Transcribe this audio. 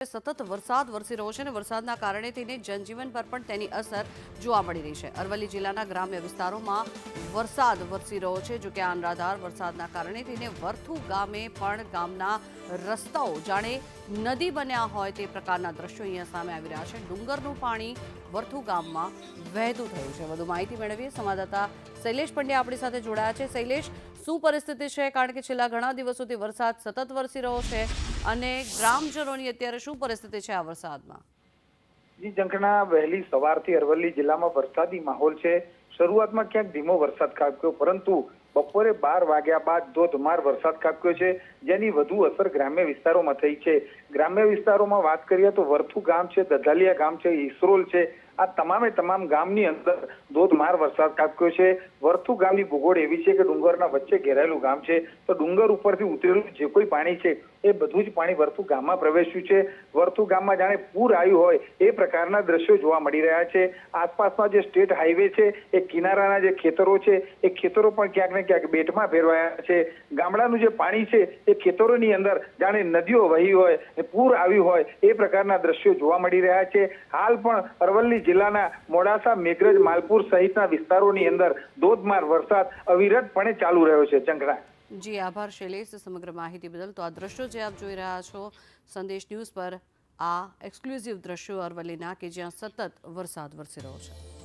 સતત વરસાદ વરસી રહ્યો છે અને વરસાદના કારણે તેને જનજીવન પર પણ તેની અસર જોવા મળી રહી છે। અરવલ્લી જિલ્લાના ગ્રામ્ય વિસ્તારોમાં વરસાદ વરસી રહ્યો છે। જો કે અનરાધાર વરસાદના કારણે તેને વરથુ ગામે પણ ગામના રસ્તાઓ જાણે નદી બન્યા હોય તે પ્રકારના દ્રશ્યો અહીંયા સામે આવી રહ્યા છે। ડુંગરનું પાણી વરથુ ગામમાં વહેતું થયું છે। વધુ માહિતી મેળવીએ સંવાદદાતા શૈલેષ પંડ્યા આપણી સાથે જોડાયા છે। શૈલેષ, શું પરિસ્થિતિ છે? કારણ કે છેલ્લા ઘણા દિવસોથી વરસાદ સતત વરસી રહ્યો છે અને ગ્રામજનોની અત્યારે શું પરિસ્થિતિ છે આ વરસાદમાં? જી ઝંખના વહેલી સવારથી અરવલ્લી જિલ્લામાં વરસાદી માહોલ છે। શરૂઆતમાં ક્યાંક ધીમો વરસાદ ખાબક્યો, પરંતુ બપોરે 12 વાગ્યા બાદ ધોધમાર વરસાદ ખાબક્યો છે, જેની વધુ અસર ગ્રામ્ય વિસ્તારોમાં થઈ છે। ગ્રામ્ય વિસ્તારોમાં વાત કરીએ તો વરથુ ગામ છે, દધાલિયા ગામ છે, ઈસરોલ છે, આ તમામે તમામ ગામની અંદર ધોધમાર વરસાદ ખાબક્યો છે। વરથુ ગામની ભૂગોળ એવી છે કે ડુંગરના વચ્ચે ઘેરાયેલું ગામ છે, તો ડુંગર ઉપરથી ઉતરેલું જે કોઈ પાણી છે એ બધું જ પાણી વરથુ ગામમાં પ્રવેશ્યું છે। વરથુ ગામમાં જાણે પૂર આવ્યું હોય એ પ્રકારના દ્રશ્યો જોવા મળી રહ્યા છે। આસપાસમાં જે સ્ટેટ હાઈવે છે એ કિનારાના જે ખેતરો છે એ ખેતરો પણ ક્યાંક ને ક્યાંક બેટમાં ફેરવાયા છે। ગામડાનું જે પાણી છે એ ખેતરોની અંદર જાણે નદીઓ વહી હોય, પૂર આવ્યું હોય એ પ્રકારના દ્રશ્યો જોવા મળી રહ્યા છે। હાલ પણ અરવલ્લી જિલ્લાના મોડાસા, મેઘરજ, માલપુર સહિતના વિસ્તારોની અંદર ધોધમાર વરસાદ અવિરતપણે ચાલુ રહ્યો છે। ઝંખના જી આભાર શૈલેષ સમગ્ર માહિતી બદલ। તો આ દ્રશ્યો જે આપ જોઈ રહ્યા છો સંદેશ ન્યૂઝ પર, આ એક્સક્લુઝિવ દ્રશ્યો અરવલ્લીના કે જ્યાં સતત વરસાદ વરસી રહ્યો છે।